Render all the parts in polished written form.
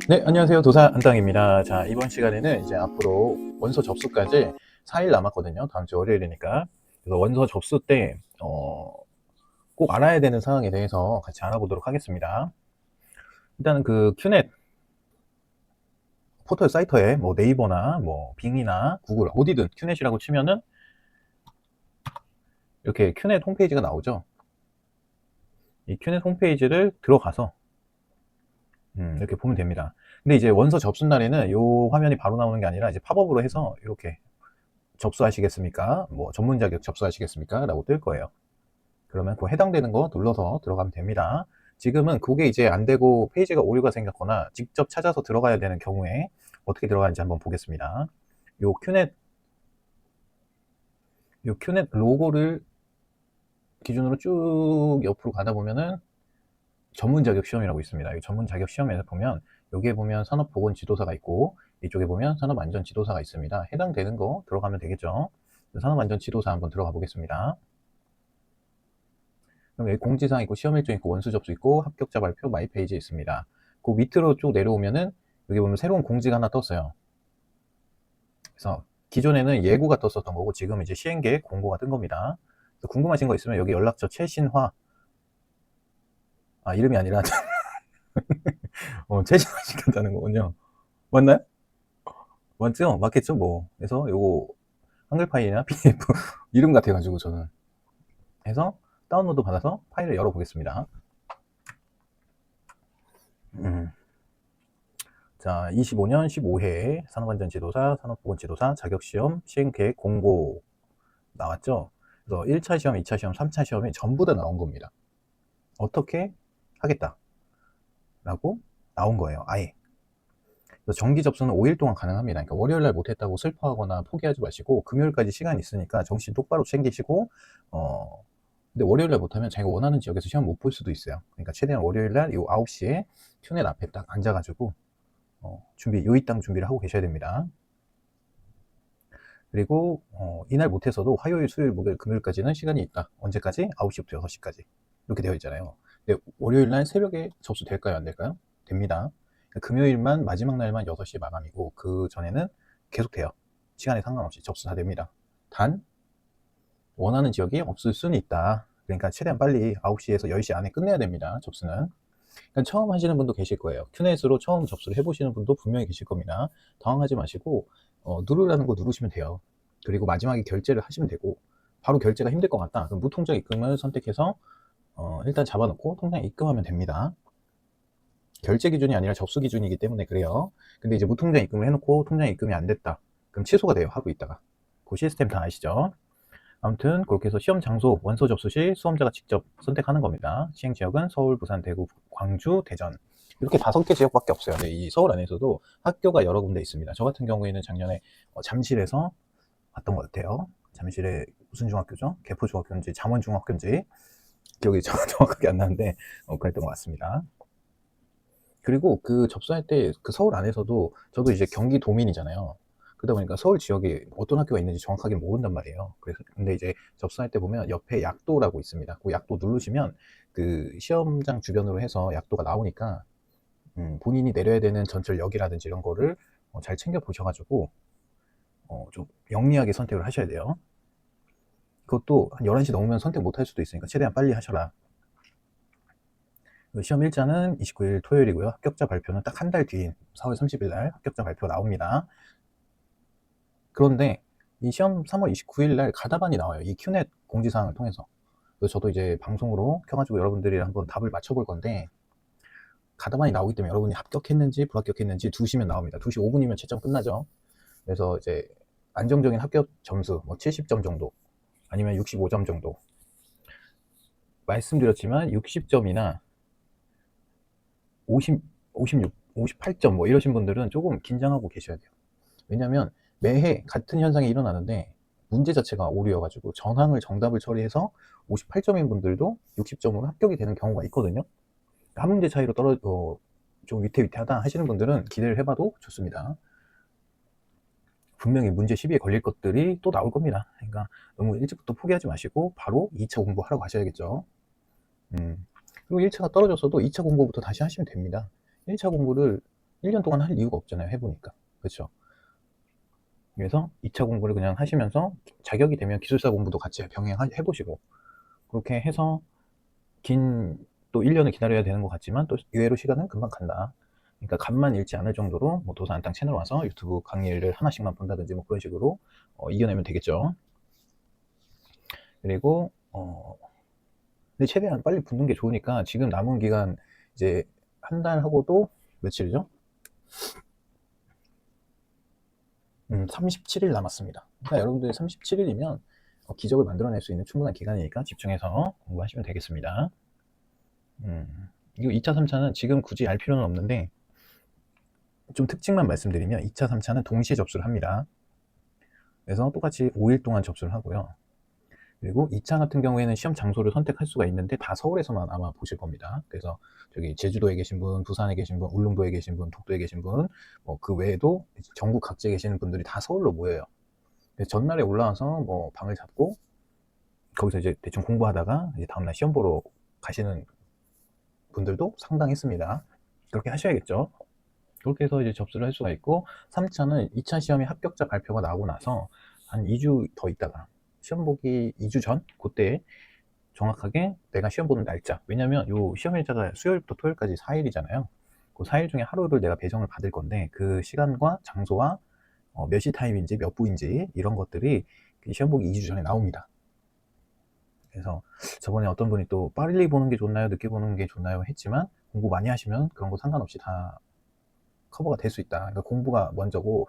네, 안녕하세요. 도사 한당입니다. 자, 이번 시간에는 이제 앞으로 원서 접수까지 4일 남았거든요. 다음 주 월요일이니까. 그래서 원서 접수 때, 꼭 알아야 되는 사항에 대해서 같이 알아보도록 하겠습니다. 일단은 그 큐넷 포털 사이트에 뭐 네이버나 뭐 빙이나 구글 어디든 큐넷이라고 치면은 이렇게 큐넷 홈페이지가 나오죠. 이 큐넷 홈페이지를 들어가서 이렇게 보면 됩니다. 근데 이제 원서 접수 날에는 이 화면이 바로 나오는 게 아니라 이제 팝업으로 해서 이렇게 접수하시겠습니까? 뭐 전문 자격 접수하시겠습니까? 라고 뜰 거예요. 그러면 그 해당되는 거 눌러서 들어가면 됩니다. 지금은 그게 이제 안 되고 페이지가 오류가 생겼거나 직접 찾아서 들어가야 되는 경우에 어떻게 들어가는지 한번 보겠습니다. 요 큐넷 로고를 기준으로 쭉 옆으로 가다 보면은 전문 자격 시험이라고 있습니다. 이 전문 자격 시험에서 보면 여기에 보면 산업보건지도사가 있고 이쪽에 보면 산업안전지도사가 있습니다. 해당되는 거 들어가면 되겠죠. 산업안전지도사 한번 들어가 보겠습니다. 그럼 여기 공지사항 있고 시험 일정 있고 원수 접수 있고 합격자 발표 마이 페이지 있습니다. 그 밑으로 쭉 내려오면은 여기 보면 새로운 공지가 하나 떴어요. 그래서 기존에는 예고가 떴었던 거고 지금 이제 시행계획 공고가 뜬 겁니다. 궁금하신 거 있으면 여기 연락처 최신화, 이름이 아니라 최신화 시켰다는 거군요. 맞나요? 맞죠? 맞겠죠? 뭐. 그래서 요거 한글 파일이나 PDF 이름 같아가지고 저는 해서 다운로드 받아서 파일을 열어보겠습니다. 자, 25년 15회 산업안전지도사, 산업보건지도사 자격시험 시행계획 공고 나왔죠? 그래서 1차 시험, 2차 시험, 3차 시험이 전부 다 나온 겁니다. 어떻게 하겠다 라고 나온 거예요, 아예. 그래서 정기 접수는 5일 동안 가능합니다. 그러니까 월요일날 못했다고 슬퍼하거나 포기하지 마시고 금요일까지 시간 있으니까 정신 똑바로 챙기시고 근데 월요일날 못하면 자기가 원하는 지역에서 시험 못 볼 수도 있어요. 그러니까 최대한 월요일날 이 9시에 튜넷 앞에 딱 앉아가지고 요일당 준비를 하고 계셔야 됩니다. 그리고 이날 못해서도 화요일, 수요일, 목요일, 금요일까지는 시간이 있다. 언제까지? 9시부터 6시까지. 이렇게 되어 있잖아요. 근데 월요일날 새벽에 접수될까요? 안 될까요? 됩니다. 금요일만 마지막 날만 6시 마감이고 그 전에는 계속 돼요. 시간에 상관없이 접수 다 됩니다. 단 원하는 지역이 없을 수는 있다. 그러니까 최대한 빨리 9시에서 10시 안에 끝내야 됩니다. 접수는. 그러니까 처음 하시는 분도 계실 거예요. 큐넷으로 처음 접수를 해보시는 분도 분명히 계실 겁니다. 당황하지 마시고 누르라는 거 누르시면 돼요. 그리고 마지막에 결제를 하시면 되고 바로 결제가 힘들 것 같다. 그럼 무통장 입금을 선택해서 일단 잡아놓고 통장 입금하면 됩니다. 결제 기준이 아니라 접수 기준이기 때문에 그래요. 근데 이제 무통장 입금을 해놓고 통장 입금이 안 됐다. 그럼 취소가 돼요. 하루 있다가. 그 시스템 다 아시죠? 아무튼 그렇게 해서 시험 장소 원서 접수 시 수험자가 직접 선택하는 겁니다. 시행 지역은 서울, 부산, 대구, 광주, 대전 이렇게 5개 지역밖에 없어요. 네, 이 서울 안에서도 학교가 여러 군데 있습니다. 저 같은 경우에는 작년에 잠실에서 봤던 것 같아요. 잠실에 무슨 중학교죠? 개포중학교인지 잠원중학교인지 기억이 정확하게 안 나는데 그랬던 것 같습니다. 그리고 그 접수할 때 그 서울 안에서도 저도 이제 경기도민이잖아요. 그러다 보니까 서울 지역에 어떤 학교가 있는지 정확하게 모른단 말이에요. 그래서 근데 이제 접수할 때 보면 옆에 약도라고 있습니다. 그 약도 누르시면 그 시험장 주변으로 해서 약도가 나오니까 본인이 내려야 되는 전철역이라든지 이런 거를 잘 챙겨 보셔가지고 좀 영리하게 선택을 하셔야 돼요. 그것도 한 11시 넘으면 선택 못 할 수도 있으니까 최대한 빨리 하셔라. 시험 일자는 29일 토요일이고요. 합격자 발표는 딱 한 달 뒤인 4월 30일 날 합격자 발표가 나옵니다. 그런데 이 시험 3월 29일 날 가다반이 나와요. 이 큐넷 공지사항을 통해서. 그래서 저도 이제 방송으로 켜가지고 여러분들이랑 한번 답을 맞춰볼 건데 가다반이 나오기 때문에 여러분이 합격했는지 불합격했는지 2시면 나옵니다. 2시 5분이면 채점 끝나죠. 그래서 이제 안정적인 합격 점수 뭐 70점 정도 아니면 65점 정도 말씀드렸지만 60점이나 50, 56, 58점 뭐 이러신 분들은 조금 긴장하고 계셔야 돼요. 왜냐면 매해 같은 현상이 일어나는데 문제 자체가 오류여가지고 전항을 정답을 처리해서 58점인 분들도 60점으로 합격이 되는 경우가 있거든요. 한 문제 차이로 좀 위태위태하다 하시는 분들은 기대를 해봐도 좋습니다. 분명히 문제 시비에 걸릴 것들이 또 나올 겁니다. 그러니까 너무 일찍부터 포기하지 마시고 바로 2차 공부하러 가셔야겠죠. 그리고 1차가 떨어졌어도 2차 공부부터 다시 하시면 됩니다. 1차 공부를 1년 동안 할 이유가 없잖아요. 해보니까. 그렇죠? 그래서 2차 공부를 그냥 하시면서 자격이 되면 기술사 공부도 같이 병행해보시고, 그렇게 해서 또 1년을 기다려야 되는 것 같지만 또 의외로 시간은 금방 간다. 그러니까 간만 잃지 않을 정도로 뭐 도서안땅 채널 와서 유튜브 강의를 하나씩만 본다든지 뭐 그런 식으로 이겨내면 되겠죠. 그리고 근데 최대한 빨리 붙는 게 좋으니까 지금 남은 기간 이제 한 달 하고도 며칠이죠? 37일 남았습니다. 그러니까 여러분들 37일이면 기적을 만들어낼 수 있는 충분한 기간이니까 집중해서 공부하시면 되겠습니다. 이거 2차, 3차는 지금 굳이 알 필요는 없는데 좀 특징만 말씀드리면 2차, 3차는 동시에 접수를 합니다. 그래서 똑같이 5일 동안 접수를 하고요. 그리고 2차 같은 경우에는 시험 장소를 선택할 수가 있는데 다 서울에서만 아마 보실 겁니다. 그래서 저기 제주도에 계신 분, 부산에 계신 분, 울릉도에 계신 분, 독도에 계신 분, 뭐 그 외에도 전국 각지에 계시는 분들이 다 서울로 모여요. 그래서 전날에 올라와서 뭐 방을 잡고 거기서 이제 대충 공부하다가 이제 다음날 시험 보러 가시는 분들도 상당했습니다. 그렇게 하셔야겠죠. 그렇게 해서 이제 접수를 할 수가 있고, 3차는 2차 시험이 합격자 발표가 나오고 나서 한 2주 더 있다가 시험 보기 2주 전 그때 정확하게 내가 시험 보는 날짜, 왜냐면 요 시험 일자가 수요일부터 토요일까지 4일이잖아요. 그 4일 중에 하루를 내가 배정을 받을 건데 그 시간과 장소와 몇 시 타임인지 몇 부인지 이런 것들이 시험 보기 2주 전에 나옵니다. 그래서 저번에 어떤 분이 또 빨리 보는 게 좋나요 늦게 보는 게 좋나요 했지만, 공부 많이 하시면 그런 거 상관없이 다 커버가 될 수 있다. 그러니까 공부가 먼저고,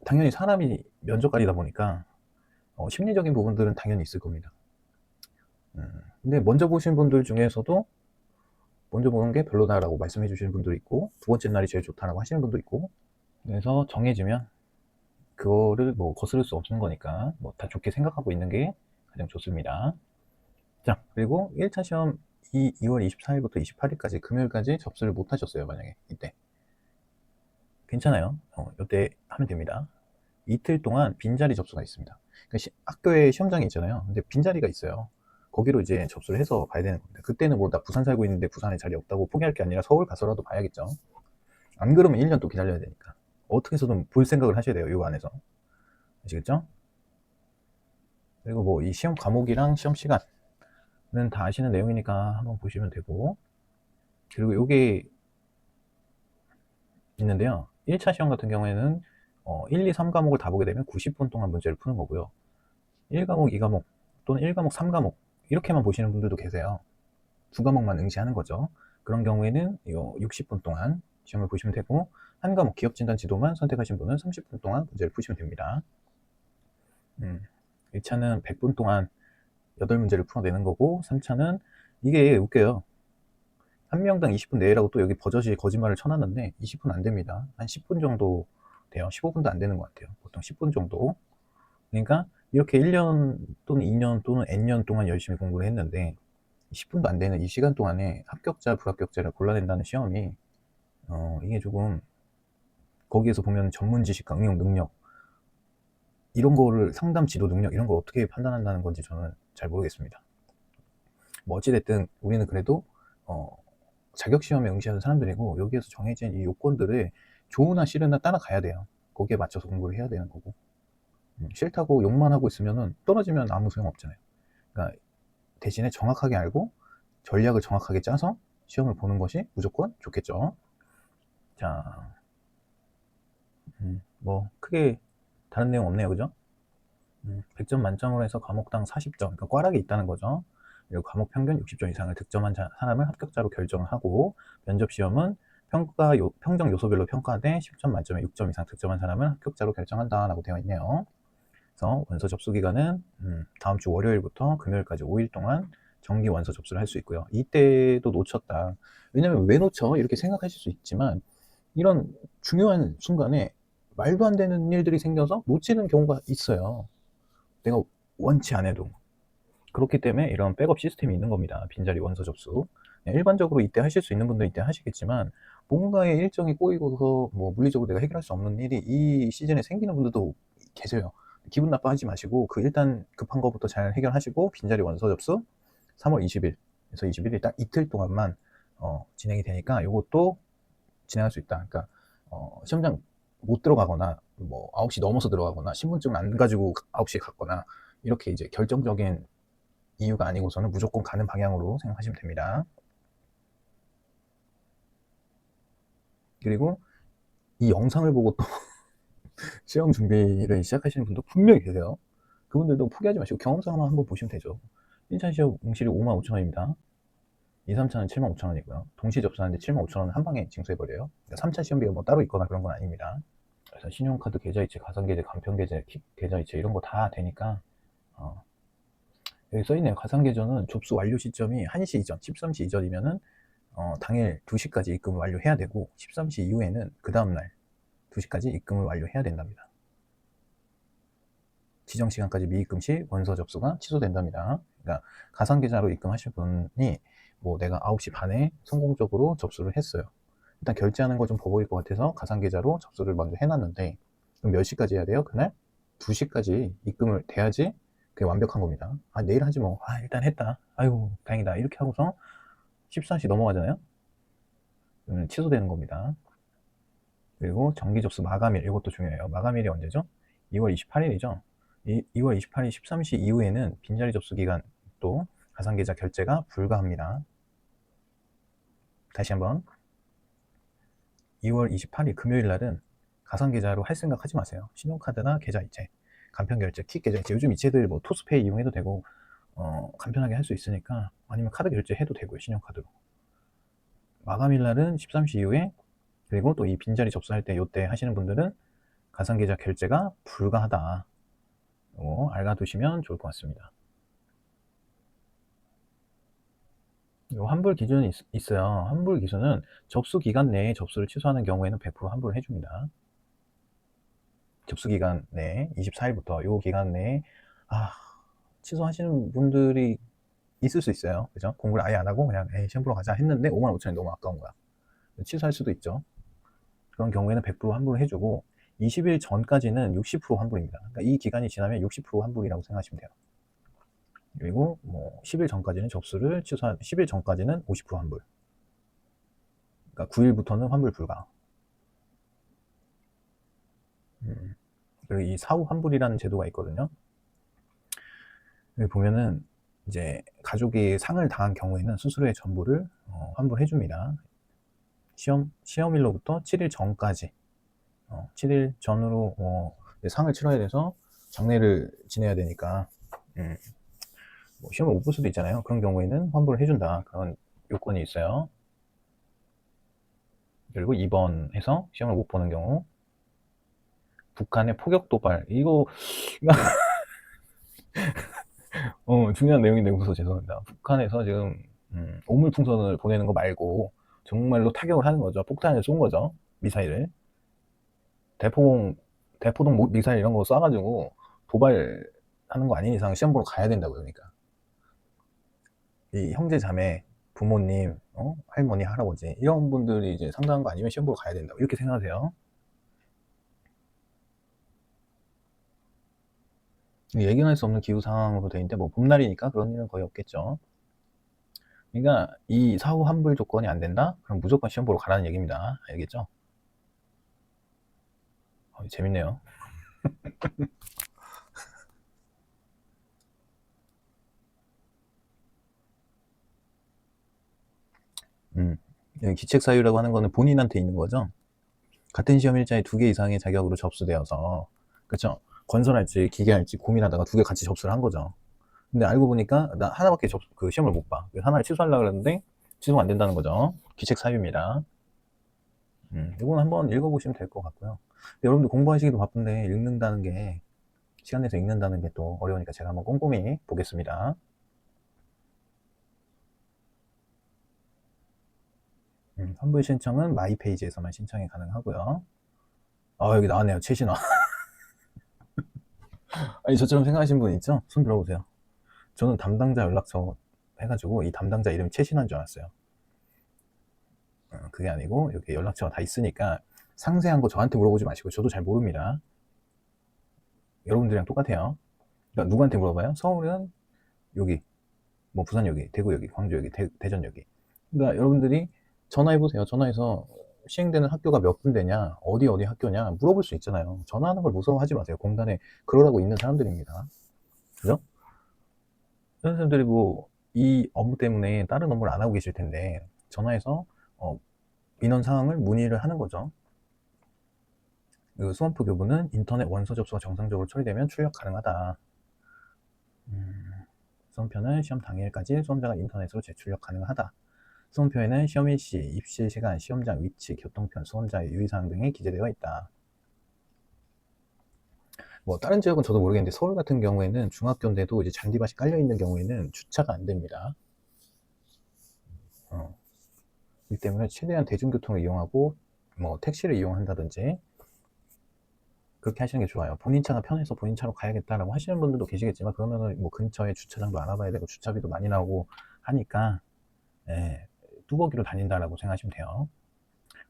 당연히 사람이 면접관이다 보니까 심리적인 부분들은 당연히 있을 겁니다. 근데 먼저 보신 분들 중에서도 먼저 보는 게 별로다라고 말씀해 주시는 분도 있고, 두 번째 날이 제일 좋다라고 하시는 분도 있고, 그래서 정해지면 그거를 뭐 거스를 수 없는 거니까 뭐 다 좋게 생각하고 있는 게 가장 좋습니다. 자, 그리고 1차 시험 2월 24일부터 28일까지 금요일까지 접수를 못 하셨어요. 만약에 이때 괜찮아요. 이때 하면 됩니다. 이틀 동안 빈자리 접수가 있습니다. 그러니까 학교에 시험장이 있잖아요. 근데 빈자리가 있어요. 거기로 이제 접수를 해서 봐야 되는 겁니다. 그때는 뭐 나 부산 살고 있는데 부산에 자리 없다고 포기할 게 아니라 서울 가서라도 봐야겠죠. 안 그러면 1년 또 기다려야 되니까 어떻게 해서든 볼 생각을 하셔야 돼요. 이 안에서. 아시겠죠? 그리고 뭐 이 시험 과목이랑 시험 시간은 다 아시는 내용이니까 한번 보시면 되고, 그리고 요게 있는데요. 1차 시험 같은 경우에는 1, 2, 3과목을 다 보게 되면 90분 동안 문제를 푸는 거고요. 1과목, 2과목 또는 1과목, 3과목 이렇게만 보시는 분들도 계세요. 2과목만 응시하는 거죠. 그런 경우에는 60분 동안 시험을 보시면 되고, 한 과목 기업진단 지도만 선택하신 분은 30분 동안 문제를 푸시면 됩니다. 1차는 100분 동안 8문제를 풀어내는 거고, 3차는 이게 웃겨요. 한 명당 20분 내라고 또 여기 버젓이 거짓말을 쳐놨는데 20분 안 됩니다. 한 10분 정도 돼요. 15분도 안 되는 것 같아요. 보통 10분 정도. 그러니까 이렇게 1년 또는 2년 또는 N년 동안 열심히 공부를 했는데 10분도 안 되는 이 시간 동안에 합격자, 불합격자를 골라낸다는 시험이 이게 조금, 거기에서 보면 전문 지식과 응용 능력, 이런 거를 상담 지도 능력 이런 걸 어떻게 판단한다는 건지 저는 잘 모르겠습니다. 뭐 어찌됐든 우리는 그래도 자격시험에 응시하는 사람들이고, 여기에서 정해진 이 요건들을 좋으나 싫으나 따라가야 돼요. 거기에 맞춰서 공부를 해야 되는 거고, 싫다고 욕만 하고 있으면 떨어지면 아무 소용 없잖아요. 그러니까 대신에 정확하게 알고 전략을 정확하게 짜서 시험을 보는 것이 무조건 좋겠죠. 자, 뭐 크게 다른 내용 없네요. 그죠? 100점 만점으로 해서 과목당 40점, 그러니까 꽈락이 있다는 거죠. 그리고 과목 평균 60점 이상을 득점한 사람을 합격자로 결정하고, 면접시험은 평정 요소별로 평가돼 10점 만점에 6점 이상 득점한 사람을 합격자로 결정한다 라고 되어 있네요. 그래서 원서 접수 기간은 다음 주 월요일부터 금요일까지 5일 동안 정기 원서 접수를 할 수 있고요. 이때도 놓쳤다. 왜냐면 왜 놓쳐? 이렇게 생각하실 수 있지만, 이런 중요한 순간에 말도 안 되는 일들이 생겨서 놓치는 경우가 있어요. 내가 원치 않아도. 그렇기 때문에 이런 백업 시스템이 있는 겁니다. 빈자리 원서 접수. 일반적으로 이때 하실 수 있는 분들은 이때 하시겠지만, 뭔가의 일정이 꼬이고서 뭐 물리적으로 내가 해결할 수 없는 일이 이 시즌에 생기는 분들도 계세요. 기분 나빠하지 마시고 일단 급한 거부터 잘 해결하시고, 빈자리 원서 접수 3월 20일에서 21일 딱 이틀 동안만 진행이 되니까, 요것도 진행할 수 있다. 그러니까 시험장 못 들어가거나 뭐 9시 넘어서 들어가거나 신분증 안 가지고 9시에 갔거나 이렇게 이제 결정적인 이유가 아니고서는 무조건 가는 방향으로 생각하시면 됩니다. 그리고 이 영상을 보고 또 시험 준비를 시작하시는 분도 분명히 계세요. 그분들도 포기하지 마시고 경험상만 한번 보시면 되죠. 인천 시험 응시료 55,000원입니다. 2, 3차는 75,000원이고요. 동시 접수하는데 75,000원은 한 방에 징수해버려요. 그러니까 3차 시험비가 뭐 따로 있거나 그런 건 아닙니다. 그래서 신용카드 계좌이체, 가상계좌, 간편계좌, 킥 계좌이체 이런 거 다 되니까 여기 써있네요. 가상계좌는 접수 완료 시점이 1시 이전, 13시 이전이면은 당일 2시까지 입금을 완료해야 되고 13시 이후에는 그 다음날 2시까지 입금을 완료해야 된답니다. 지정 시간까지 미입금 시 원서 접수가 취소된답니다. 그러니까 가상계좌로 입금하실 분이 뭐 내가 9시 반에 성공적으로 접수를 했어요. 일단 결제하는 거 좀 버거울 것 같아서 가상계좌로 접수를 먼저 해놨는데 그럼 몇 시까지 해야 돼요? 그날 2시까지 입금을 돼야지 그게 완벽한 겁니다. 아 내일 하지 뭐. 아 일단 했다. 아유 다행이다. 이렇게 하고서 14시 넘어가잖아요. 취소되는 겁니다. 그리고 정기 접수 마감일 이것도 중요해요. 마감일이 언제죠? 2월 28일이죠. 2월 28일 13시 이후에는 빈자리 접수 기간 또 가상계좌 결제가 불가합니다. 다시 한번 2월 28일 금요일 날은 가상계좌로 할 생각 하지 마세요. 신용카드나 계좌이체, 간편결제, 킥 계좌이체 요즘 이체들 뭐 토스페이 이용해도 되고 간편하게 할 수 있으니까 아니면 카드 결제해도 되고요. 신용카드로. 마감일 날은 13시 이후에 그리고 또 이 빈자리 접수할 때 요때 하시는 분들은 가상계좌 결제가 불가하다. 알아두시면 좋을 것 같습니다. 환불 기준이 있어요. 환불 기준은 접수 기간 내에 접수를 취소하는 경우에는 100% 환불을 해줍니다. 접수 기간 내에 24일부터 요 기간 내에 취소하시는 분들이 있을 수 있어요. 그죠? 공부를 아예 안 하고 그냥 시험 보러 가자 했는데 55,000원이 너무 아까운 거야. 취소할 수도 있죠. 그런 경우에는 100% 환불을 해주고 20일 전까지는 60% 환불입니다. 그러니까 이 기간이 지나면 60% 환불이라고 생각하시면 돼요. 그리고 뭐 10일 전까지는 접수를 취소한 10일 전까지는 50% 환불. 그러니까 9일부터는 환불 불가. 그리고 이 사후 환불이라는 제도가 있거든요. 여기 보면은 이제 가족이 상을 당한 경우에는 수수료의 전부를 환불해 줍니다. 시험일로부터 7일 전까지 7일 전으로 상을 치러야 돼서 장례를 지내야 되니까 뭐 시험을 못 볼 수도 있잖아요. 그런 경우에는 환불을 해준다. 그런 요건이 있어요. 그리고 2번 해서 시험을 못 보는 경우 북한의 포격 도발 이거 중요한 내용인데 웃어서 죄송합니다. 북한에서 지금 오물풍선을 보내는 거 말고 정말로 타격을 하는 거죠. 폭탄을 쏜 거죠. 미사일을 대포동 미사일 이런 거 쏴가지고 도발하는 거 아닌 이상 시험 보러 가야 된다고요. 그러니까 이 형제 자매 부모님 할머니 할아버지 이런 분들이 이제 상당한 거 아니면 시험 보러 가야 된다고 이렇게 생각하세요. 예견할 수 없는 기후 상황으로 되어 있는데 뭐 봄날이니까 그런 일은 거의 없겠죠. 그러니까 이 사후 환불 조건이 안 된다? 그럼 무조건 시험 보러 가라는 얘기입니다. 알겠죠? 재밌네요. 기책 사유라고 하는 거는 본인한테 있는 거죠. 같은 시험 일자에 2개 이상의 자격으로 접수되어서 그렇죠. 건설할지 기계할지 고민하다가 2개 같이 접수를 한 거죠. 근데 알고 보니까 나 하나밖에 그 시험을 못 봐. 하나를 취소하려고 그랬는데 취소가 안 된다는 거죠. 기책 사유입니다. 이건 한번 읽어보시면 될 것 같고요. 여러분들 공부하시기도 바쁜데 읽는다는 게 시간 내서 읽는다는 게 또 어려우니까 제가 한번 꼼꼼히 보겠습니다. 환불 신청은 마이 페이지에서만 신청이 가능하고요. 여기 나왔네요. 최신화. 아니 저처럼 생각하시는 분 있죠? 손 들어보세요. 저는 담당자 연락처 해가지고 이 담당자 이름이 최신화인 줄 알았어요. 그게 아니고 이렇게 연락처가 다 있으니까 상세한 거 저한테 물어보지 마시고 저도 잘 모릅니다. 여러분들이랑 똑같아요. 그러니까 누구한테 물어봐요? 서울은 여기, 뭐 부산 여기, 대구 여기, 광주 여기, 대전 여기. 그러니까 여러분들이 전화해보세요. 전화해서 시행되는 학교가 몇 군데냐, 어디 학교냐 물어볼 수 있잖아요. 전화하는 걸 무서워하지 마세요. 공단에 그러라고 있는 사람들입니다. 그죠? 선생님들이 뭐 이 업무 때문에 다른 업무를 안 하고 계실 텐데 전화해서 민원 사항을 문의를 하는 거죠. 그 수험표 교부는 인터넷 원서 접수가 정상적으로 처리되면 출력 가능하다. 수험표는 시험 당일까지 수험자가 인터넷으로 재출력 가능하다. 수험표에는 시험 일시, 입시 시간, 시험장 위치, 교통편, 수험자의 유의사항 등이 기재되어 있다. 뭐 다른 지역은 저도 모르겠는데 서울 같은 경우에는 중학교인데도 이제 잔디밭이 깔려 있는 경우에는 주차가 안 됩니다. 이 때문에 최대한 대중교통을 이용하고 뭐 택시를 이용한다든지 그렇게 하시는 게 좋아요. 본인 차가 편해서 본인 차로 가야겠다라고 하시는 분들도 계시겠지만 그러면은 뭐 근처에 주차장도 알아봐야 되고 주차비도 많이 나오고 하니까 뚜벅이로 다닌다라고 생각하시면 돼요.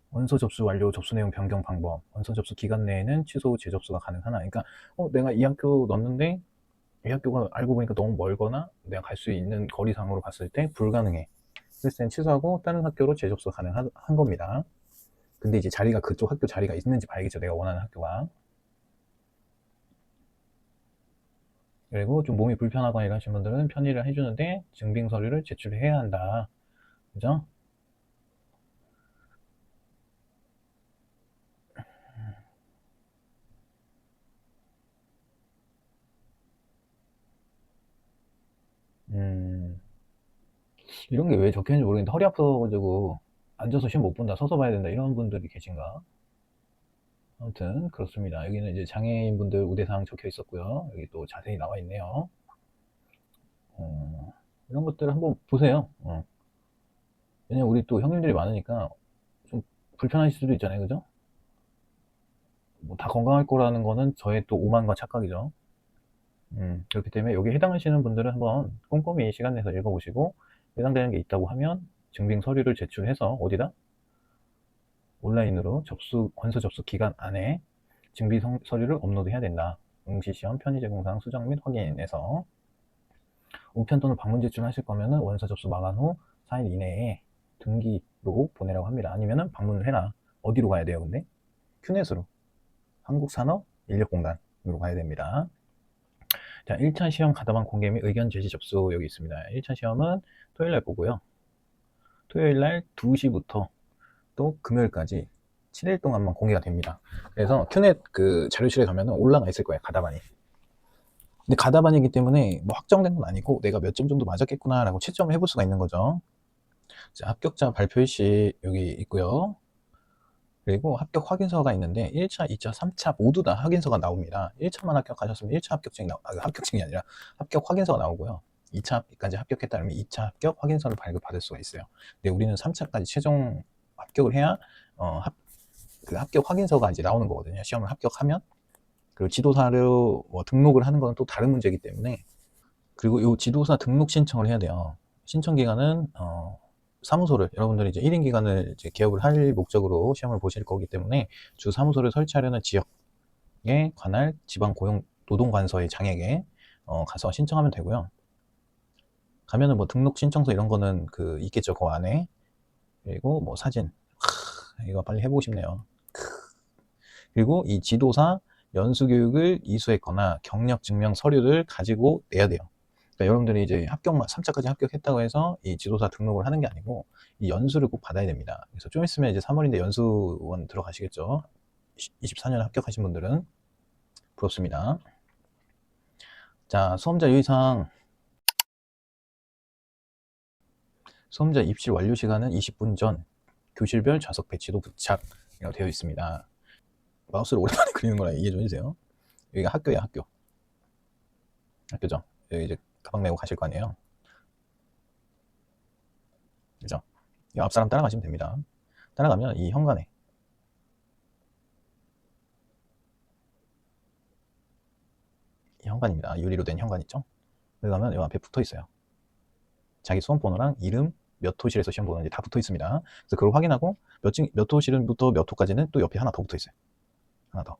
원서 접수 완료, 접수 내용 변경 방법. 원서 접수 기간 내에는 취소 후 재접수가 가능하나. 그러니까 내가 이 학교 넣었는데 이 학교가 알고 보니까 너무 멀거나 내가 갈 수 있는 거리상으로 봤을 때 불가능해. 그랬을 땐 취소하고 다른 학교로 재접수가 가능한 겁니다. 근데 이제 자리가 그쪽 학교 자리가 있는지 봐야겠죠. 내가 원하는 학교가. 그리고 좀 몸이 불편하거나 이러신 분들은 편의를 해주는데 증빙 서류를 제출해야 한다. 그죠? 이런 게 왜 적혀있는지 모르겠는데 허리 아파가지고 앉아서 시험 못 본다, 서서 봐야 된다 이런 분들이 계신가? 아무튼 그렇습니다. 여기는 이제 장애인분들 우대사항 적혀 있었고요. 여기 또 자세히 나와 있네요. 이런 것들을 한번 보세요. 왜냐면 우리 또 형님들이 많으니까 좀 불편하실 수도 있잖아요. 그죠? 뭐 다 건강할 거라는 거는 저의 또 오만과 착각이죠. 그렇기 때문에 여기에 해당하시는 분들은 한번 꼼꼼히 시간 내서 읽어보시고 해당되는 게 있다고 하면 증빙 서류를 제출해서 어디다? 온라인으로 원서 접수 기간 안에 증빙 서류를 업로드해야 된다. 응시시험 편의 제공사항 수정 및 확인해서 우편 또는 방문 제출하실 거면은 원서 접수 마감 후 4일 이내에 등기로 보내라고 합니다. 아니면은 방문을 해라. 어디로 가야 돼요, 근데? 큐넷으로. 한국산업인력공단으로 가야 됩니다. 자, 1차 시험 가담한 공개 및 의견 제시 접수 여기 있습니다. 1차 시험은 토요일날 보고요. 토요일날 2시부터 또 금요일까지 7일 동안만 공개가 됩니다. 그래서 큐넷 그 자료실에 가면 올라가 있을 거예요, 가담안이. 근데 가담안이기 때문에 뭐 확정된 건 아니고 내가 몇 점 정도 맞았겠구나라고 채점을 해볼 수가 있는 거죠. 자, 합격자 발표 일시 여기 있고요. 그리고 합격 확인서가 있는데 1차, 2차, 3차 모두 다 확인서가 나옵니다. 1차만 합격하셨으면 1차 합격증이 아니라 합격 확인서가 나오고요. 2차까지 합격했다면 2차 합격 확인서를 발급받을 수가 있어요. 근데 우리는 3차까지 최종 합격을 해야 그 합격 확인서가 이제 나오는 거거든요. 시험을 합격하면. 그리고 지도사료 뭐 등록을 하는 건 또 다른 문제이기 때문에. 그리고 이 지도사 등록 신청을 해야 돼요. 신청 기간은 사무소를 여러분들이 이제 1인 기간을 이제 개업을 할 목적으로 시험을 보실 거기 때문에 주 사무소를 설치하려는 지역에 관할 지방 고용 노동관서의 장에게 가서 신청하면 되고요. 가면은 뭐 등록 신청서 이런 거는 그 있겠죠, 그 안에. 그리고 뭐 사진. 이거 빨리 해보고 싶네요. 그리고 이 지도사 연수교육을 이수했거나 경력 증명 서류를 가지고 내야 돼요. 그러니까 여러분들이 이제 3차까지 합격했다고 해서 이 지도사 등록을 하는 게 아니고 이 연수를 꼭 받아야 됩니다. 그래서 좀 있으면 이제 3월인데 연수원 들어가시겠죠. 24년에 합격하신 분들은 부럽습니다. 자, 수험자 유의사항. 수험자 입실 완료 시간은 20분 전, 교실별 좌석 배치도 부착이라고 되어 있습니다. 마우스를 오랜만에 그리는 거라 이해 좀 해주세요. 여기가 학교야, 학교. 학교죠. 여기 이제 가방 메고 가실 거 아니에요. 그죠? 이 앞 사람 따라가시면 됩니다. 따라가면 이 현관에 이 현관입니다. 유리로 된 현관 있죠? 여기 가면 이 앞에 붙어 있어요. 자기 수험번호랑 이름, 몇 호실에서 시험 보는지 다 붙어 있습니다. 그래서 그걸 확인하고 몇 호실부터 몇 호까지는 또 옆에 하나 더 붙어 있어요. 하나 더.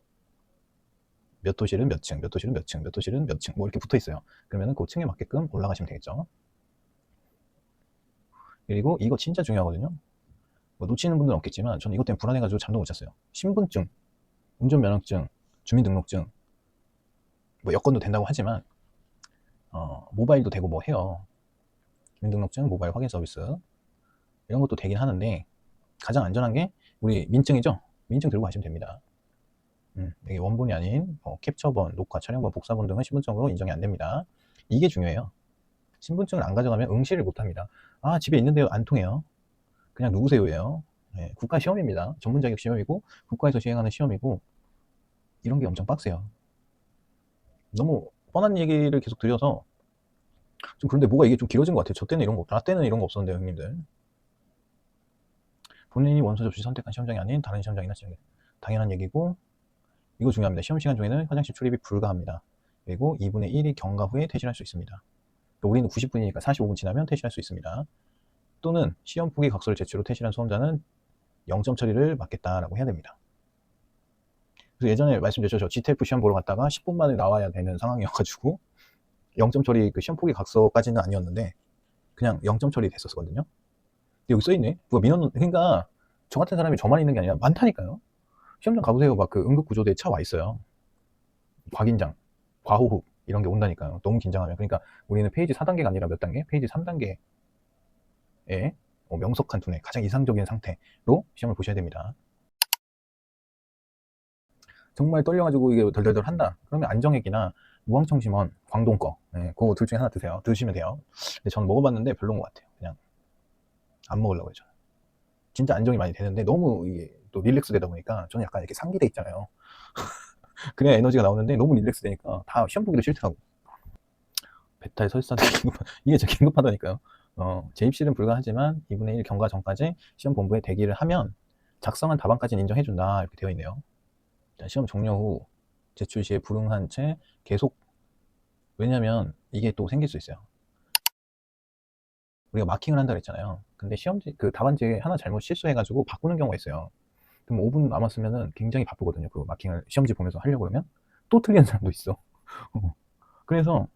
몇 호실은 몇 층, 몇 호실은 몇 층, 몇 호실은 몇 층, 뭐 이렇게 붙어 있어요. 그러면은 그 층에 맞게끔 올라가시면 되겠죠. 그리고 이거 진짜 중요하거든요. 뭐 놓치는 분들은 없겠지만 저는 이것 때문에 불안해가지고 잠도 못 잤어요. 신분증, 운전면허증, 주민등록증, 뭐 여권도 된다고 하지만 모바일도 되고 뭐 해요. 주민등록증, 모바일 확인 서비스 이런 것도 되긴 하는데 가장 안전한 게 우리 민증이죠. 민증 들고 가시면 됩니다. 이게 원본이 아닌 캡처본, 녹화, 촬영본, 복사본 등은 신분증으로 인정이 안 됩니다. 이게 중요해요. 신분증을 안 가져가면 응시를 못 합니다. 아, 집에 있는데요. 안 통해요. 그냥 누구세요예요. 네, 국가 시험입니다. 전문 자격 시험이고 국가에서 시행하는 시험이고 이런 게 엄청 빡세요. 너무 뻔한 얘기를 계속 드려서 좀 그런데 뭐가 이게 좀 길어진 것 같아요. 저 때는 이런 거, 나 때는 이런 거 없었는데 형님들. 본인이 원서 접시 선택한 시험장이 아닌 다른 시험장이나 시험장. 당연한 얘기고 이거 중요합니다. 시험 시간 중에는 화장실 출입이 불가합니다. 그리고 2분의 1이 경과 후에 퇴실할 수 있습니다. 우리는 90분이니까 45분 지나면 퇴실할 수 있습니다. 또는 시험 포기 각서를 제출 후 퇴실한 수험자는 0점 처리를 받겠다라고 해야 됩니다. 그래서 예전에 말씀드렸죠. 저 GTF 시험 보러 갔다가 10분 만에 나와야 되는 상황이어가지고 0점 처리 그 시험 포기 각서까지는 아니었는데 그냥 0점 처리 됐었거든요. 근데 여기 써있네. 누가 민원, 그러니까 저 같은 사람이 저만 있는 게 아니라 많다니까요. 시험장 가보세요. 막 그 응급구조대에 차 와 있어요. 과긴장, 과호흡 이런 게 온다니까요. 너무 긴장하면. 그러니까 우리는 페이지 4단계가 아니라 몇 단계? 페이지 3단계에 명석한 두뇌, 가장 이상적인 상태로 시험을 보셔야 됩니다. 정말 떨려가지고 이게 덜덜덜 한다. 그러면 안정액이나 무항청심원, 광동 거, 그거 둘 중에 하나 드시면 돼요. 근데 저는 먹어봤는데 별로인 것 같아요. 그냥 안 먹으려고 해요. 진짜 안정이 많이 되는데 너무 이게 또 릴렉스 되다 보니까 저는 약간 이렇게 상기돼 있잖아요. 그래야 에너지가 나오는데 너무 릴렉스 되니까 다 시험 보기도 싫더라고. 베타의 설사도 이게 진짜 긴급하다니까요. 재입실은 불가하지만 2분의 1 경과 전까지 시험 본부에 대기를 하면 작성한 답안까지는 인정해준다 이렇게 되어 있네요. 시험 종료 후 제출 시에 불응한 채 계속, 왜냐면 이게 또 생길 수 있어요. 우리가 마킹을 한다 그랬잖아요. 근데 시험지 그 답안지 하나 잘못 실수해가지고 바꾸는 경우가 있어요. 그럼 5분 남았으면은 굉장히 바쁘거든요. 그 마킹을 시험지 보면서 하려고 그러면 또 틀리는 사람도 있어. 그래서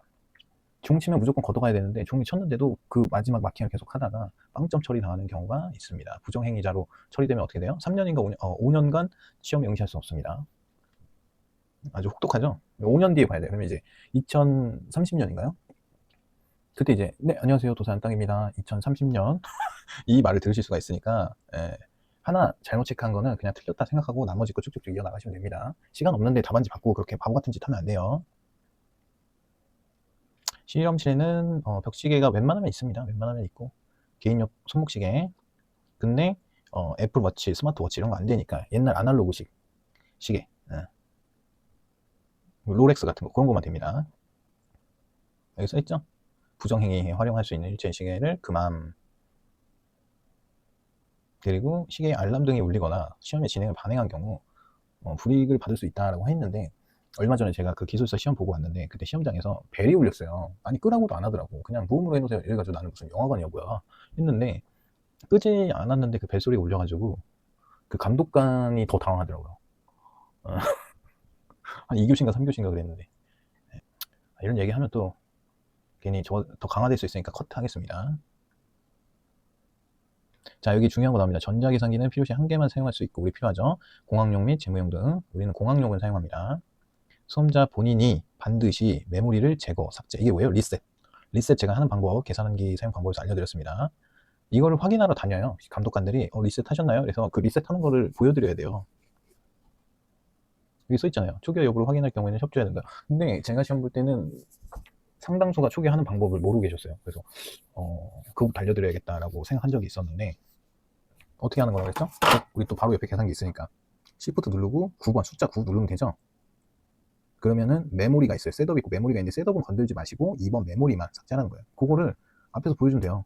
종 치면 무조건 걷어가야 되는데 종이 쳤는데도 그 마지막 마킹을 계속 하다가 빵점 처리 당하는 경우가 있습니다. 부정행위자로 처리되면 어떻게 돼요? 3년인가 5년간 시험에 응시할 수 없습니다. 아주 혹독하죠? 5년 뒤에 봐야 돼요. 그러면 이제 2030년인가요? 그때 이제 네 안녕하세요 도산 땅입니다. 2030년 이 말을 들으실 수가 있으니까 하나 잘못 체크한 거는 그냥 틀렸다 생각하고 나머지 거 쭉쭉쭉 이어나가시면 됩니다. 시간 없는데 답안지 바꾸고 그렇게 바보 같은 짓 하면 안 돼요. 실험실에는 벽시계가 웬만하면 있습니다. 웬만하면 있고 개인용 손목시계. 근데 애플워치, 스마트워치 이런 거 안 되니까 옛날 아날로그식 시계, 롤렉스 같은 거 그런 거만 됩니다. 여기 써있죠? 부정행위에 활용할 수 있는 일체 시계를 그만. 그리고 시계에 알람 등이 울리거나 시험의 진행을 반행한 경우 불이익을 받을 수 있다라고 했는데 얼마 전에 제가 그 기술사 시험 보고 왔는데 그때 시험장에서 벨이 울렸어요. 아니 끄라고도 안 하더라고. 그냥 무음으로 해놓으세요. 이래가지고 나는 무슨 영화관이야 뭐야 했는데 끄지 않았는데 그 벨소리가 울려가지고 그 감독관이 더 당황하더라고요. 한 2교시인가 3교시인가 그랬는데 이런 얘기하면 또 괜히 저 더 강화될 수 있으니까 커트하겠습니다. 자, 여기 중요한 거 나옵니다. 전자계산기는 필요시 한 개만 사용할 수 있고 우리 필요하죠. 공학용 및 재무용 등 우리는 공학용을 사용합니다. 수험자 본인이 반드시 메모리를 제거, 삭제. 이게 뭐예요? 리셋. 리셋 제가 하는 방법, 계산기 사용 방법에서 알려드렸습니다. 이거를 확인하러 다녀요. 감독관들이 리셋 하셨나요? 그래서 그 리셋 하는 거를 보여드려야 돼요. 여기 써있잖아요. 초기화 여부를 확인할 경우에는 협조해야 된다. 근데 제가 시험 볼 때는 상당수가 초기화하는 방법을 모르고 계셨어요. 그래서 그거 알려드려야겠다라고 생각한 적이 있었는데 어떻게 하는 거라고 했죠? 우리 또 바로 옆에 계산기 있으니까 Shift 누르고 9번 숫자 9 누르면 되죠. 그러면은 메모리가 있어요. 셋업 있고 메모리가 있는데 셋업은 건들지 마시고 2번 메모리만 삭제하는 거예요. 그거를 앞에서 보여주면 돼요.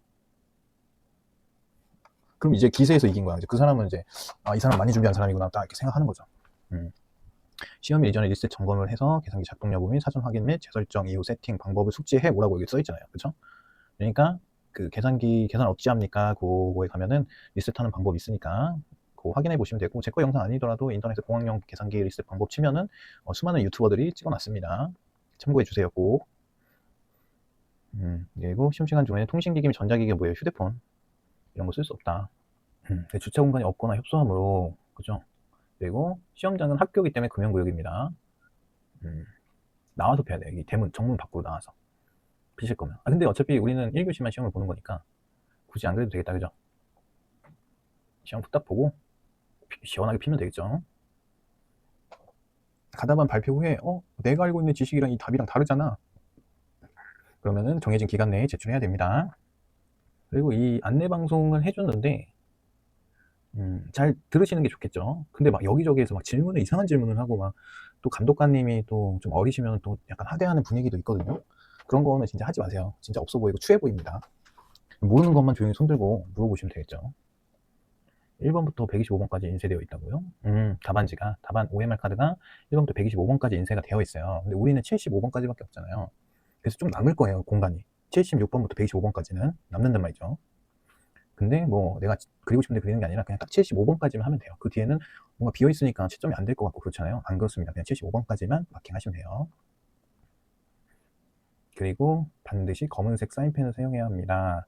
그럼 이제 기세에서 이긴 거야. 이제 그 사람은 이제 이 사람 많이 준비한 사람이구나 딱 이렇게 생각하는 거죠. 시험 이전에 리셋 점검을 해서 계산기 작동 여부 및 사전 확인 및 재설정 이후 세팅 방법을 숙지해 오라고 여기 써 있잖아요. 그렇죠? 그러니까 그 계산기 계산 어찌 합니까? 그거에 가면은 리셋하는 방법이 있으니까 그거 확인해 보시면 되고 제 거 영상 아니더라도 인터넷에 공학용 계산기 리셋 방법 치면은 수많은 유튜버들이 찍어놨습니다. 참고해 주세요 꼭. 그리고 시험 시간 중에 통신기기 및 전자기기가 뭐예요? 휴대폰 이런 거 쓸 수 없다. 주차 공간이 없거나 협소하므로, 그죠? 그리고 시험장은 학교이기 때문에 금연구역입니다. 나와서 펴야 돼요. 이 대문, 정문 밖으로 나와서 피실 거면. 근데 어차피 우리는 1교시만 시험을 보는 거니까 굳이 안 그래도 되겠다, 그죠? 시험 딱 보고 시원하게 피면 되겠죠. 가다만 발표 후에 내가 알고 있는 지식이랑 이 답이랑 다르잖아, 그러면은 정해진 기간 내에 제출해야 됩니다. 그리고 이 안내 방송을 해줬는데 잘 들으시는 게 좋겠죠. 근데 막 여기저기에서 막 질문을, 이상한 질문을 하고, 막 또 감독관님이 또 좀 어리시면 또 약간 하대하는 분위기도 있거든요. 그런 거는 진짜 하지 마세요. 진짜 없어 보이고 추해 보입니다. 모르는 것만 조용히 손들고 물어보시면 되겠죠. 1번부터 125번까지 인쇄되어 있다고요? 답안 OMR 카드가 1번부터 125번까지 인쇄가 되어 있어요. 근데 우리는 75번까지밖에 없잖아요. 그래서 좀 남을 거예요, 공간이. 76번부터 125번까지는 남는단 말이죠. 근데 뭐 내가 그리고 싶은데 그리는 게 아니라 그냥 딱 75번까지만 하면 돼요. 그 뒤에는 뭔가 비어 있으니까 채점이 안 될 것 같고 그렇잖아요. 안 그렇습니다. 그냥 75번까지만 마킹하시면 돼요. 그리고 반드시 검은색 사인펜을 사용해야 합니다.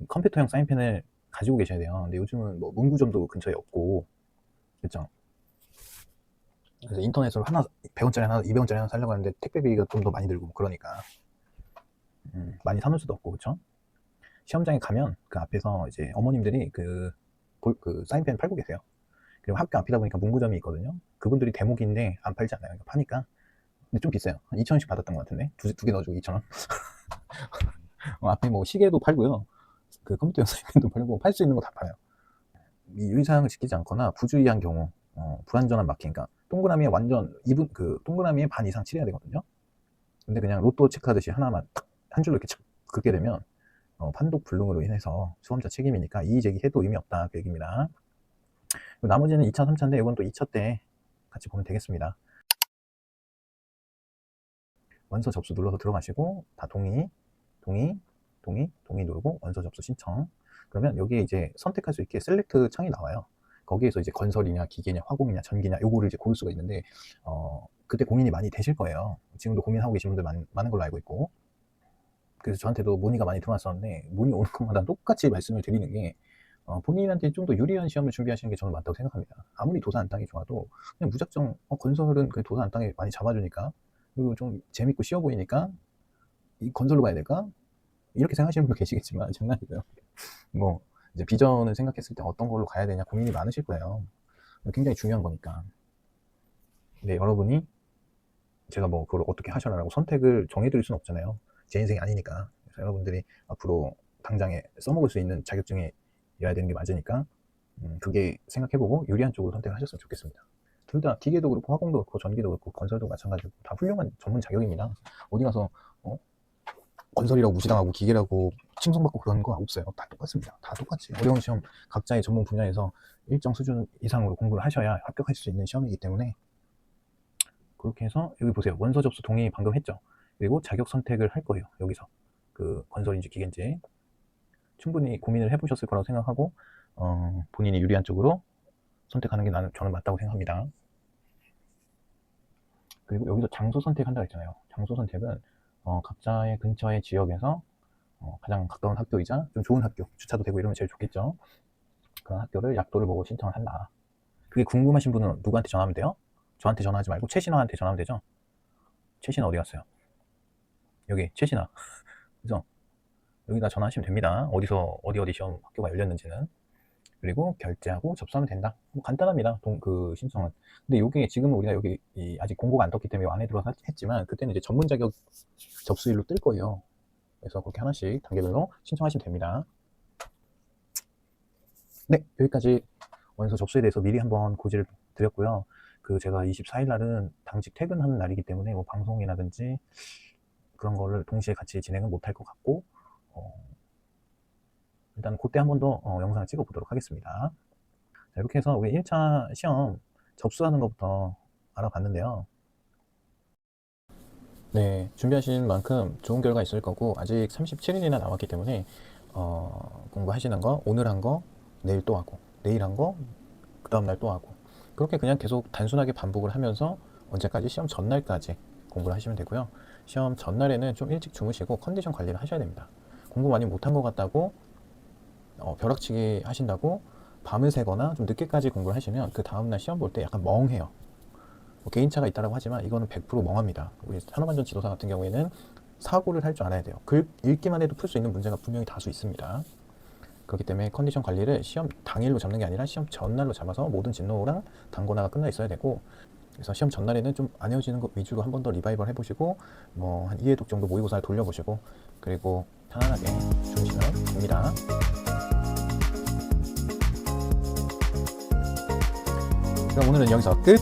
컴퓨터형 사인펜을 가지고 계셔야 돼요. 근데 요즘은 뭐 문구점도 근처에 없고, 그렇죠? 그래서 인터넷으로 하나 100원짜리 하나 200원짜리 하나 사려고 하는데 택배비가 좀 더 많이 들고 그러니까 많이 사놓을 수도 없고, 그렇죠? 시험장에 가면 그 앞에서 이제 어머님들이 그 사인펜 팔고 계세요. 그리고 학교 앞이다 보니까 문구점이 있거든요. 그분들이 대목인데 안 팔지 않아요. 파니까. 근데 좀 비싸요. 한 2,000원씩 받았던 것 같은데. 두 개 넣어주고 2,000원. 앞에 뭐 시계도 팔고요. 그 컴퓨터 사인펜도 팔고, 팔 수 있는 거 다 팔아요. 이 유의사항을 지키지 않거나 부주의한 경우, 불완전한 마킹, 그러니까 동그라미에 완전 동그라미에 반 이상 칠해야 되거든요. 근데 그냥 로또 체크하듯이 하나만 딱 한 줄로 이렇게 긋게 되면 판독 불능으로 인해서 수험자 책임이니까 이의 제기해도 의미 없다, 그 얘기입니다. 나머지는 2차, 3차인데 이건 또 2차 때 같이 보면 되겠습니다. 원서 접수 눌러서 들어가시고 다 동의 누르고 원서 접수 신청. 그러면 여기에 이제 선택할 수 있게 셀렉트 창이 나와요. 거기에서 이제 건설이냐 기계냐 화공이냐 전기냐 요거를 이제 고를 수가 있는데 그때 고민이 많이 되실 거예요. 지금도 고민하고 계신 분들 많은 걸로 알고 있고. 그래서 저한테도 문의가 많이 들어왔었는데, 문의 오는 것마다 똑같이 말씀을 드리는 게 본인한테 좀 더 유리한 시험을 준비하시는 게 저는 맞다고 생각합니다. 아무리 도산 안 땅이 좋아도 그냥 무작정 건설은 그 도산 안 땅이 많이 잡아주니까, 그리고 좀 재밌고 쉬워 보이니까 이 건설로 가야 될까? 이렇게 생각하시는 분도 계시겠지만 장난이고요. 뭐 이제 비전을 생각했을 때 어떤 걸로 가야 되냐 고민이 많으실 거예요. 굉장히 중요한 거니까. 근데 여러분이 제가 뭐 그걸 어떻게 하셔라라고 선택을 정해드릴 수는 없잖아요. 제 인생이 아니니까. 그래서 여러분들이 앞으로 당장에 써먹을 수 있는 자격증이어야 되는 게 맞으니까 그게 생각해보고 유리한 쪽으로 선택하셨으면 좋겠습니다. 둘 다 기계도 그렇고 화공도 그렇고 전기도 그렇고 건설도 마찬가지고 다 훌륭한 전문 자격입니다. 어디 가서 건설이라고 무시당하고 기계라고 칭송받고 그런 거 없어요. 다 똑같습니다. 다 똑같이 어려운 시험 각자의 전문 분야에서 일정 수준 이상으로 공부를 하셔야 합격할 수 있는 시험이기 때문에, 그렇게 해서 여기 보세요. 원서 접수 동의 방금 했죠. 그리고 자격 선택을 할 거예요. 여기서 그 건설인지 기계인지 충분히 고민을 해보셨을 거라고 생각하고 본인이 유리한 쪽으로 선택하는 게 저는 맞다고 생각합니다. 그리고 여기서 장소 선택한다고 했잖아요. 장소 선택은 각자의 근처의 지역에서 가장 가까운 학교이자 좀 좋은 학교, 주차도 되고 이러면 제일 좋겠죠. 그런 학교를 약도를 보고 신청을 한다. 그게 궁금하신 분은 누구한테 전화하면 돼요? 저한테 전화하지 말고 최신화한테 전화하면 되죠. 최신화 어디 갔어요? 여기 최신화. 그죠? 여기다 전화하시면 됩니다. 어디서 어디 시험 학교가 열렸는지는. 그리고 결제하고 접수하면 된다. 뭐 간단합니다. 그 신청은. 근데 이게 지금은 우리가 여기 아직 공고가 안 떴기 때문에 안에 들어서 했지만, 그때는 이제 전문 자격 접수일로 뜰 거예요. 그래서 그렇게 하나씩 단계별로 신청하시면 됩니다. 네, 여기까지 원서 접수에 대해서 미리 한번 고지를 드렸고요. 제가 24일 날은 당직 퇴근하는 날이기 때문에 뭐 방송이라든지 그런 거를 동시에 같이 진행은 못할 것 같고, 일단 그때 한 번 더 영상을 찍어 보도록 하겠습니다. 자, 이렇게 해서 우리 1차 시험 접수하는 것부터 알아봤는데요. 네, 준비하신 만큼 좋은 결과 있을 거고, 아직 37일이나 남았기 때문에 공부하시는 거 오늘 한 거 내일 또 하고, 내일 한 거 그 다음날 또 하고, 그렇게 그냥 계속 단순하게 반복을 하면서 언제까지? 시험 전날까지 공부를 하시면 되고요. 시험 전날에는 좀 일찍 주무시고 컨디션 관리를 하셔야 됩니다. 공부 많이 못한 것 같다고 벼락치기 하신다고 밤을 새거나 좀 늦게까지 공부를 하시면 그 다음날 시험 볼 때 약간 멍해요. 뭐 개인차가 있다고 하지만 이거는 100% 멍합니다. 우리 산업안전 지도사 같은 경우에는 사고를 할 줄 알아야 돼요. 글 읽기만 해도 풀 수 있는 문제가 분명히 다수 있습니다. 그렇기 때문에 컨디션 관리를 시험 당일로 잡는 게 아니라 시험 전날로 잡아서 모든 진로랑 단권화가 끝나 있어야 되고, 그래서 시험 전날에는 좀 안 헤어지는 것 위주로 한 번 더 리바이벌 해보시고, 뭐 한 2회독 정도 모의고사를 돌려보시고, 그리고 편안하게 주무시면 됩니다. 그럼 오늘은 여기서 끝!